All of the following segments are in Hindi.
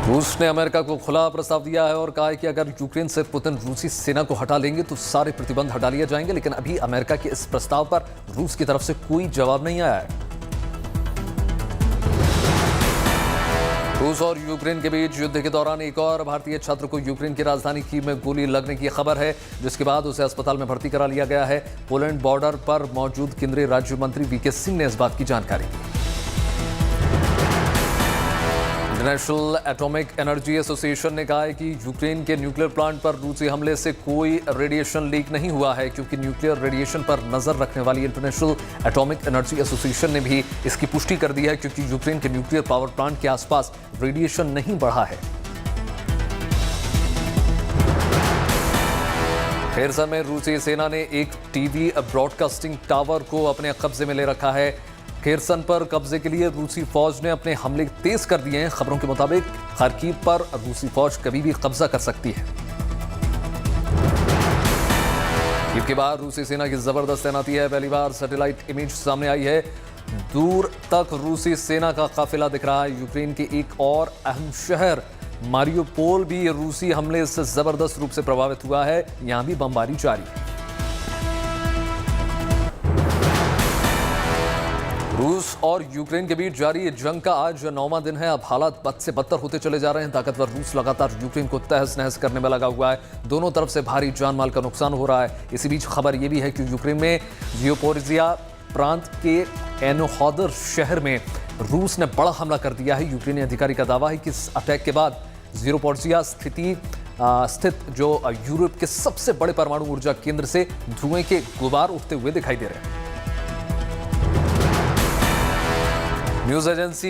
रूस ने अमेरिका को खुला प्रस्ताव दिया है और कहा है कि अगर यूक्रेन से पुतिन रूसी सेना को हटा लेंगे तो सारे प्रतिबंध हटा लिए जाएंगे, लेकिन अभी अमेरिका के इस प्रस्ताव पर रूस की तरफ से कोई जवाब नहीं आया है। रूस और यूक्रेन के बीच युद्ध के दौरान एक और भारतीय छात्र को यूक्रेन की राजधानी कीव में गोली लगने की खबर है, जिसके बाद उसे अस्पताल में भर्ती करा लिया गया है। पोलैंड बॉर्डर पर मौजूद केंद्रीय राज्य मंत्री वीके सिंह ने इस बात की जानकारी दी। इंटरनेशनल एटॉमिक एनर्जी एसोसिएशन ने कहा है कि यूक्रेन के न्यूक्लियर प्लांट पर रूसी हमले से कोई रेडिएशन लीक नहीं हुआ है, क्योंकि न्यूक्लियर रेडिएशन पर नजर रखने वाली इंटरनेशनल एटॉमिक एनर्जी एसोसिएशन ने भी इसकी पुष्टि कर दी है, क्योंकि यूक्रेन के न्यूक्लियर पावर प्लांट के आसपास रेडिएशन नहीं बढ़ा है। खेरसन में रूसी सेना ने एक टीवी ब्रॉडकास्टिंग टावर को अपने कब्जे में ले रखा है। खेरसन पर कब्जे के लिए रूसी फौज ने अपने हमले तेज कर दिए हैं। खबरों के मुताबिक खार्किव पर रूसी फौज कभी भी कब्जा कर सकती है। कीव के बाद रूसी सेना की जबरदस्त तैनाती है। पहली बार सैटेलाइट इमेज सामने आई है। दूर तक रूसी सेना का काफिला दिख रहा है। यूक्रेन के एक और अहम शहर मारियोपोल भी रूसी हमले से जबरदस्त रूप से प्रभावित हुआ है। यहां भी बमबारी जारी है। रूस और यूक्रेन के बीच जारी जंग का आज 9वां दिन है। अब हालात बद से बदतर होते चले जा रहे हैं। ताकतवर रूस लगातार यूक्रेन को तहस नहस करने में लगा हुआ है। दोनों तरफ से भारी जान माल का नुकसान हो रहा है। इसी बीच खबर यह भी है कि यूक्रेन में ज़ापोरिज़िया प्रांत के एनोहोदर शहर में रूस ने बड़ा हमला कर दिया है। यूक्रेनी अधिकारी का दावा है कि इस अटैक के बाद ज़ापोरिज़िया स्थित जो यूरोप के सबसे बड़े परमाणु ऊर्जा केंद्र से धुएं के गुबार उठते हुए दिखाई दे रहे हैं। न्यूज एजेंसी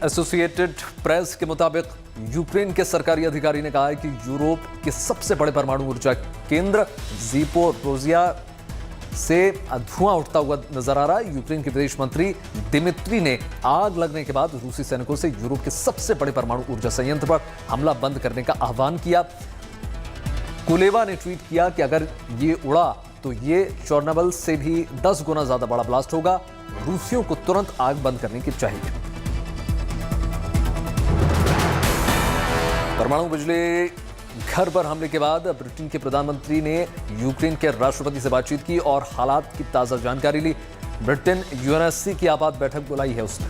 एसोसिएटेड प्रेस के मुताबिक यूक्रेन के सरकारी अधिकारी ने कहा है कि यूरोप के सबसे बड़े परमाणु ऊर्जा केंद्र ज़ापोरिज़िया से धुआं उठता हुआ नजर आ रहा है। यूक्रेन के विदेश मंत्री दिमित्री ने आग लगने के बाद रूसी सैनिकों से यूरोप के सबसे बड़े परमाणु ऊर्जा संयंत्र पर हमला बंद करने का आह्वान किया। कुलेवा ने ट्वीट किया कि अगर ये उड़ा तो ये चोर्नोबिल से भी 10 गुना ज्यादा बड़ा ब्लास्ट होगा। रूसियों को तुरंत आग बंद करने की चाहिए। परमाणु बिजली घर पर हमले के बाद ब्रिटेन के प्रधानमंत्री ने यूक्रेन के राष्ट्रपति से बातचीत की और हालात की ताजा जानकारी ली। ब्रिटेन यूएनएससी की आपात बैठक बुलाई है उसने।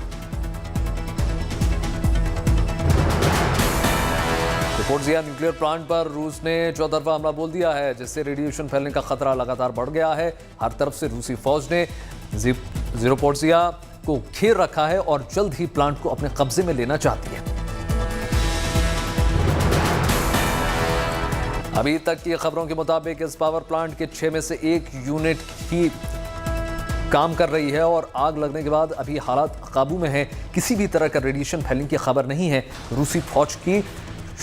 ज़ापोरिज़िया न्यूक्लियर प्लांट पर रूस ने चौतरफा हमला बोल दिया है, जिससे रेडिएशन फैलने का खतरा लगातार बढ़ गया है। हर तरफ से रूसी फौज ने ज़ापोरिज़िया को घेर रखा है और जल्द ही प्लांट को अपने कब्जे में लेना चाहती है। अभी तक की खबरों के मुताबिक इस पावर प्लांट के 6 में से 1 यूनिट ही काम कर रही है और आग लगने के बाद अभी हालात काबू में है। किसी भी तरह का रेडिएशन फैलने की खबर नहीं है। रूसी फौज की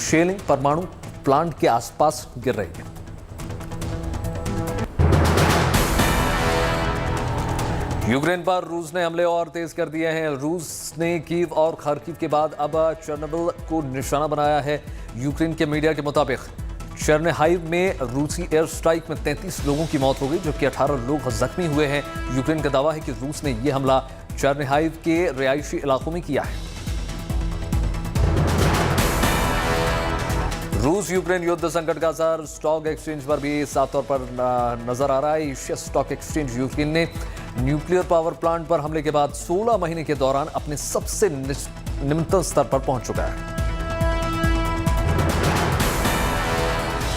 शेलिंग परमाणु प्लांट के आसपास गिर रही है। यूक्रेन पर रूस ने हमले और तेज कर दिए हैं। रूस ने कीव और खार्किव के बाद अब चोर्नोबिल को निशाना बनाया है। यूक्रेन के मीडिया के मुताबिक चेर्निहाइव में रूसी एयर स्ट्राइक में 33 लोगों की मौत हो गई, जबकि 18 लोग जख्मी हुए हैं। यूक्रेन का दावा है कि रूस ने यह हमला चेर्निहाइव के रिहायशी इलाकों में किया है। रूस यूक्रेन युद्ध संकट का असर स्टॉक एक्सचेंज पर भी साफ तौर पर नजर आ रहा है। एशिया स्टॉक एक्सचेंज यूक्रेन ने न्यूक्लियर पावर प्लांट पर हमले के बाद 16 महीने के दौरान अपने सबसे निम्नतम स्तर पर पहुंच चुका है।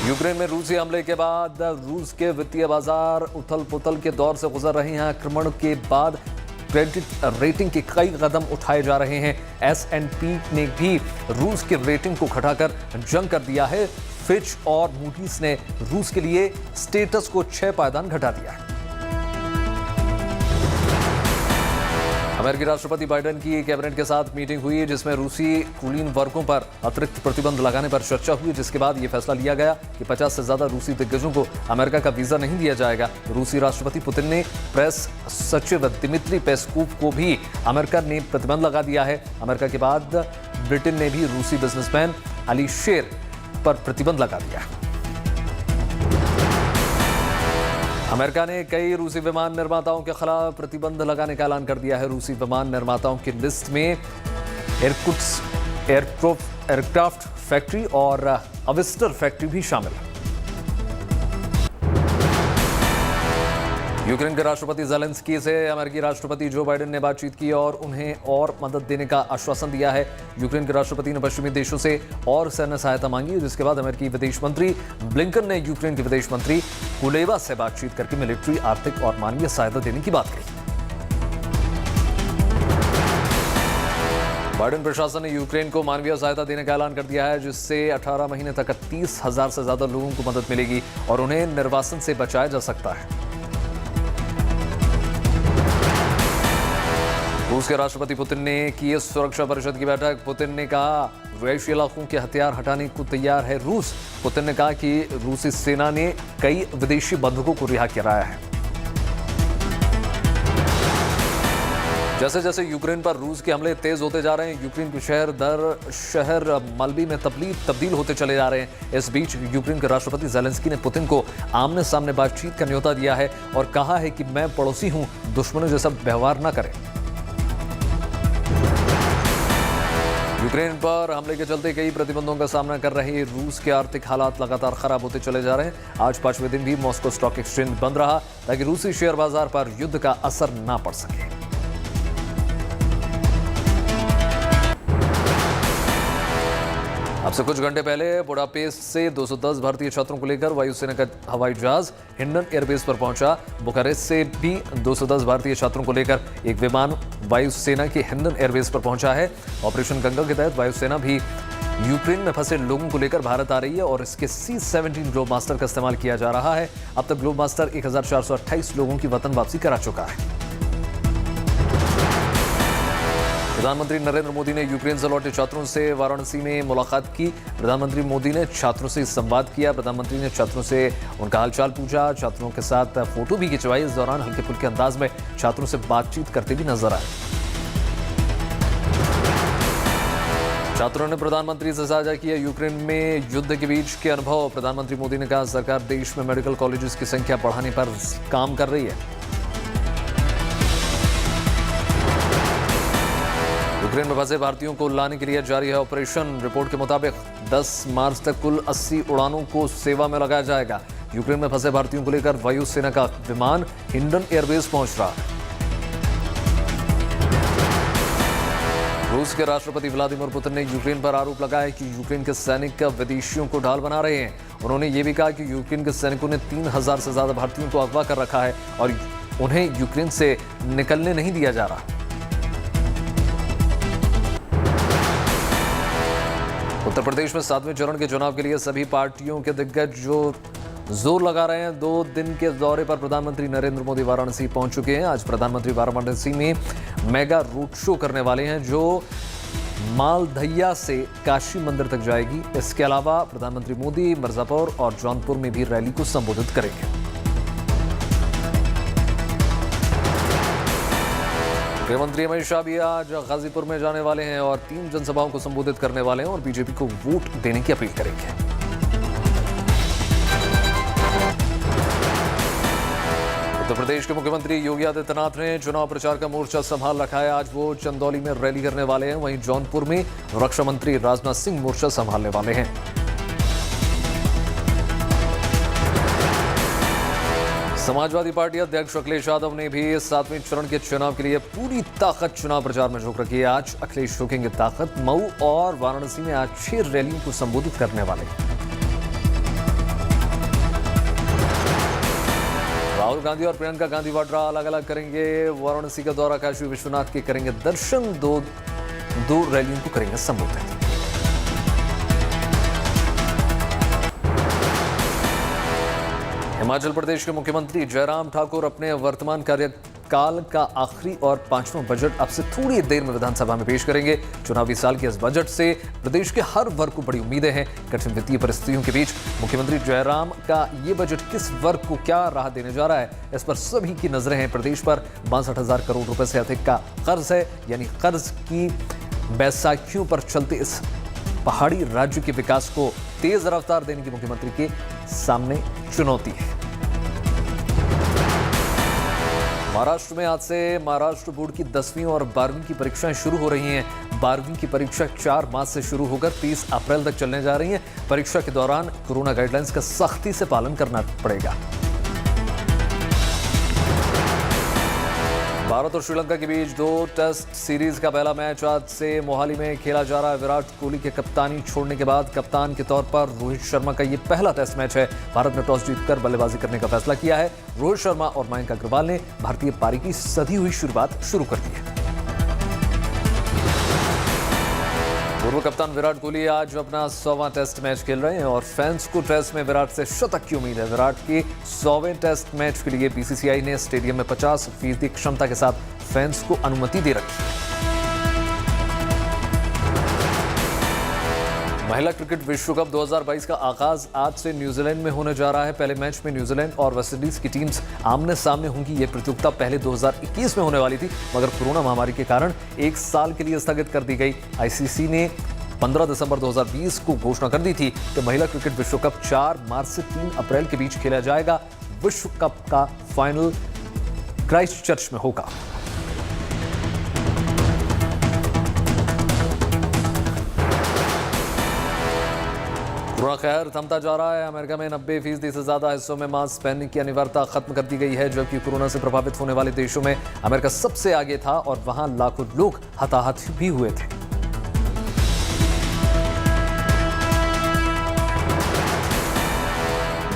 यूक्रेन में रूसी हमले के बाद रूस के वित्तीय बाजार उथल पुथल के दौर से गुजर रहे हैं। आक्रमण के बाद क्रेडिट रेटिंग के कई कदम उठाए जा रहे हैं। S&P ने भी रूस की रेटिंग को घटाकर जंग कर दिया है। फिच और मूडीज ने रूस के लिए स्टेटस को 6 पायदान घटा दिया है। अमेरिकी राष्ट्रपति बाइडेन की कैबिनेट के साथ मीटिंग हुई, जिसमें रूसी कुलीन वर्गों पर अतिरिक्त प्रतिबंध लगाने पर चर्चा हुई, जिसके बाद यह फैसला लिया गया कि 50 से ज्यादा रूसी दिग्गजों को अमेरिका का वीजा नहीं दिया जाएगा। रूसी राष्ट्रपति पुतिन ने प्रेस सचिव दिमित्री पेस्कोव को भी अमेरिका ने प्रतिबंध लगा दिया है। अमेरिका के बाद ब्रिटेन ने भी रूसी बिजनेसमैन अली शेर पर प्रतिबंध लगा दिया है। अमेरिका ने कई रूसी विमान निर्माताओं के खिलाफ प्रतिबंध लगाने का ऐलान कर दिया है। रूसी विमान निर्माताओं की लिस्ट में इरकुट्स्क एयरक्राफ्ट फैक्ट्री और अविस्टर फैक्ट्री भी शामिल है। यूक्रेन के राष्ट्रपति ज़ेलेंस्की से अमेरिकी राष्ट्रपति जो बाइडेन ने बातचीत की और उन्हें और मदद देने का आश्वासन दिया है। यूक्रेन के राष्ट्रपति ने पश्चिमी देशों से और सैन्य सहायता मांगी, जिसके बाद अमेरिकी विदेश मंत्री ब्लिंकन ने यूक्रेन के विदेश मंत्री कुलेबा से बातचीत करके मिलिट्री, आर्थिक और मानवीय सहायता देने की बात कही। बाइडेन प्रशासन ने यूक्रेन को मानवीय सहायता देने का ऐलान कर दिया है, जिससे 18 महीने तक 30,000 से ज्यादा लोगों को मदद मिलेगी और उन्हें निर्वासन से बचाया जा सकता है। रूस के राष्ट्रपति पुतिन ने की सुरक्षा परिषद की बैठक। पुतिन ने कहा रिहायशी इलाकों के हथियार हटाने को तैयार है रूस। पुतिन ने कहा कि रूसी सेना ने कई विदेशी बंधकों को रिहा कराया है। जैसे जैसे यूक्रेन पर रूस के हमले तेज होते जा रहे हैं, यूक्रेन के शहर दर शहर मलबे में तब्दील होते चले जा रहे हैं। इस बीच यूक्रेन के राष्ट्रपति ज़ेलेंस्की ने पुतिन को आमने सामने बातचीत का न्योता दिया है और कहा है कि मैं पड़ोसी हूं, दुश्मनों जैसा व्यवहार न करें। यूक्रेन पर हमले के चलते कई प्रतिबंधों का सामना कर रहे रूस के आर्थिक हालात लगातार खराब होते चले जा रहे हैं। आज 5वें दिन भी मॉस्को स्टॉक एक्सचेंज बंद रहा ताकि रूसी शेयर बाजार पर युद्ध का असर ना पड़ सके। अब से कुछ घंटे पहले बुडापेस्ट से 210 भारतीय छात्रों को लेकर वायुसेना का हवाई जहाज हिंडन एयरबेस पर पहुंचा। बुखारेस्ट से भी 210 भारतीय छात्रों को लेकर एक विमान वायुसेना के हिंडन एयरबेस पर पहुंचा है। ऑपरेशन गंगा के तहत वायुसेना भी यूक्रेन में फंसे लोगों को लेकर भारत आ रही है और इसके C-17 ग्लोबमास्टर का इस्तेमाल किया जा रहा है। अब तक ग्लोबमास्टर 1428 लोगों की वतन वापसी करा चुका है। प्रधानमंत्री नरेंद्र मोदी ने यूक्रेन से लौटे छात्रों से वाराणसी में मुलाकात की। प्रधानमंत्री मोदी ने छात्रों से संवाद किया। प्रधानमंत्री ने छात्रों से उनका हालचाल पूछा, छात्रों के साथ फोटो भी खिंचवाई। इस दौरान हल्के फुल्के अंदाज में छात्रों से बातचीत करते भी नजर आए। छात्रों ने प्रधानमंत्री से साझा किया यूक्रेन में युद्ध के बीच के अनुभव। प्रधानमंत्री मोदी ने कहा सरकार देश में मेडिकल कॉलेजेस की संख्या बढ़ाने पर काम कर रही है। यूक्रेन में फंसे भारतीयों को लाने के लिए जारी है ऑपरेशन। रिपोर्ट के मुताबिक 10 मार्च तक कुल 80 उड़ानों को सेवा में लगाया जाएगा। यूक्रेन में फंसे भारतीयों को लेकर वायुसेना का विमान हिंडन एयरबेस पहुंच रहा है। रूस के राष्ट्रपति व्लादिमीर पुतिन ने यूक्रेन पर आरोप लगाया कि यूक्रेन के सैनिक विदेशियों को ढाल बना रहे हैं। उन्होंने ये भी कहा कि यूक्रेन के सैनिकों ने 3000 से ज्यादा भारतीयों को अगवा कर रखा है और उन्हें यूक्रेन से निकलने नहीं दिया जा रहा। उत्तर प्रदेश में 7वें चरण के चुनाव के लिए सभी पार्टियों के दिग्गज जो जोर लगा रहे हैं। 2 दिन के दौरे पर प्रधानमंत्री नरेंद्र मोदी वाराणसी पहुंच चुके हैं। आज प्रधानमंत्री वाराणसी में मेगा रोड शो करने वाले हैं, जो मालधैया से काशी मंदिर तक जाएगी। इसके अलावा प्रधानमंत्री मोदी मिर्जापुर और जौनपुर में भी रैली को संबोधित करेंगे। गृहमंत्री अमित शाह भी आज गाजीपुर में जाने वाले हैं और 3 जनसभाओं को संबोधित करने वाले हैं और बीजेपी को वोट देने की अपील करेंगे। उत्तर प्रदेश के मुख्यमंत्री योगी आदित्यनाथ ने चुनाव प्रचार का मोर्चा संभाल रखा है। आज वो चंदौली में रैली करने वाले हैं। वहीं जौनपुर में रक्षा मंत्री राजनाथ सिंह मोर्चा संभालने वाले हैं। समाजवादी पार्टी अध्यक्ष अखिलेश यादव ने भी 7वें चरण के चुनाव के लिए पूरी ताकत चुनाव प्रचार में झोंक रखी है। आज अखिलेश झोंकेंगे ताकत। मऊ और वाराणसी में आज 6 रैलियों को संबोधित करने वाले हैं। राहुल गांधी और प्रियंका गांधी वाड्रा अलग अलग करेंगे वाराणसी का दौरा। काशी विश्वनाथ के करेंगे दर्शन। दो रैलियों को करेंगे संबोधित। हिमाचल प्रदेश के मुख्यमंत्री जयराम ठाकुर अपने वर्तमान कार्यकाल का आखिरी और 5वां बजट अब से थोड़ी देर में विधानसभा में पेश करेंगे। चुनावी साल के इस बजट से प्रदेश के हर वर्ग को बड़ी उम्मीदें हैं। कठिन वित्तीय परिस्थितियों के बीच मुख्यमंत्री जयराम का ये बजट किस वर्ग को क्या राहत देने जा रहा है, इस पर सभी की नजरें हैं। प्रदेश पर 62,000 करोड़ रुपए से अधिक का कर्ज है, यानी कर्ज की बैसाखियों पर चलते इस पहाड़ी राज्य के विकास को तेज रफ्तार देने की मुख्यमंत्री के सामने चुनौती है। महाराष्ट्र में आज से महाराष्ट्र बोर्ड की 10वीं और 12वीं की परीक्षाएं शुरू हो रही हैं। 12वीं की परीक्षा 4 मार्च से शुरू होकर 30 अप्रैल तक चलने जा रही है। परीक्षा के दौरान कोरोना गाइडलाइंस का सख्ती से पालन करना पड़ेगा। भारत और श्रीलंका के बीच 2 टेस्ट सीरीज का पहला मैच आज से मोहाली में खेला जा रहा है। विराट कोहली के कप्तानी छोड़ने के बाद कप्तान के तौर पर रोहित शर्मा का ये पहला टेस्ट मैच है। भारत ने टॉस जीतकर बल्लेबाजी करने का फैसला किया है। रोहित शर्मा और मयंक अग्रवाल ने भारतीय पारी की सधी हुई शुरुआत शुरू कर दी है। पूर्व कप्तान विराट कोहली आज अपना 100वां टेस्ट मैच खेल रहे हैं और फैंस को टेस्ट में विराट से शतक की उम्मीद है। विराट के 100वें टेस्ट मैच के लिए बीसीसीआई ने स्टेडियम में 50% क्षमता के साथ फैंस को अनुमति दे रखी है। महिला क्रिकेट विश्व कप 2022 का आगाज आज से न्यूजीलैंड में होने जा रहा है। पहले मैच में न्यूजीलैंड और वेस्टइंडीज की टीम्स आमने सामने होंगी। यह प्रतियोगिता पहले 2021 में होने वाली थी, मगर कोरोना महामारी के कारण 1 साल के लिए स्थगित कर दी गई। आईसीसी ने 15 दिसंबर 2020 को घोषणा कर दी थी कि महिला क्रिकेट विश्व कप 4 मार्च से 3 अप्रैल के बीच खेला जाएगा। विश्व कप का फाइनल क्राइस्टचर्च में होगा। कोरोना कहर थमता जा रहा है। अमेरिका में 90% से ज्यादा हिस्सों में मास्क पहनने की अनिवार्यता खत्म कर दी गई है, जबकि कोरोना से प्रभावित होने वाले देशों में अमेरिका सबसे आगे था और वहां लाखों लोग हताहत भी हुए थे।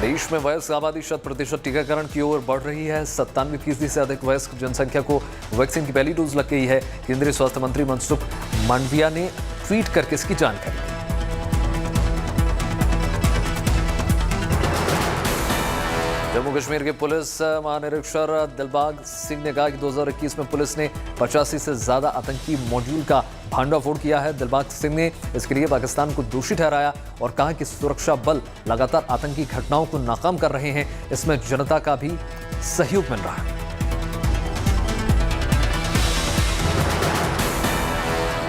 देश में वयस्क आबादी 100% टीकाकरण की ओर बढ़ रही है। 97% से अधिक वयस्क जनसंख्या को वैक्सीन की पहली डोज लग गई है। केंद्रीय स्वास्थ्य मंत्री मनसुख मांडविया ने ट्वीट करके इसकी जानकारी दी। जम्मू कश्मीर के पुलिस महानिरीक्षक दिलबाग सिंह ने कहा कि 2021 में पुलिस ने 85 से ज्यादा आतंकी मॉड्यूल का भांडाफोड़ किया है। दिलबाग सिंह ने इसके लिए पाकिस्तान को दोषी ठहराया और कहा कि सुरक्षा बल लगातार आतंकी घटनाओं को नाकाम कर रहे हैं। इसमें जनता का भी सहयोग मिल रहा है।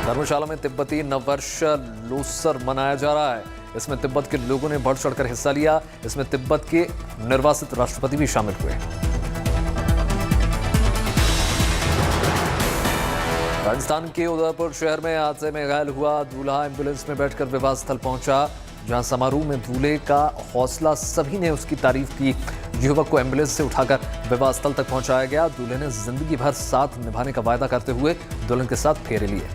धर्मशाला में तिब्बती नववर्ष लोसर मनाया जा रहा है। इसमें तिब्बत के लोगों ने बढ़ चढ़कर हिस्सा लिया। इसमें तिब्बत के निर्वासित राष्ट्रपति भी शामिल हुए। राजस्थान के उदयपुर शहर में हादसे में घायल हुआ दूल्हा एम्बुलेंस में बैठकर विवाह स्थल पहुंचा, जहां समारोह में दूल्हे का हौसला सभी ने उसकी तारीफ की। युवक को एम्बुलेंस से उठाकर विवाह स्थल तक पहुंचाया गया। दूल्हे ने जिंदगी भर साथ निभाने का वायदा करते हुए दुल्हन के साथ फेरे लिए।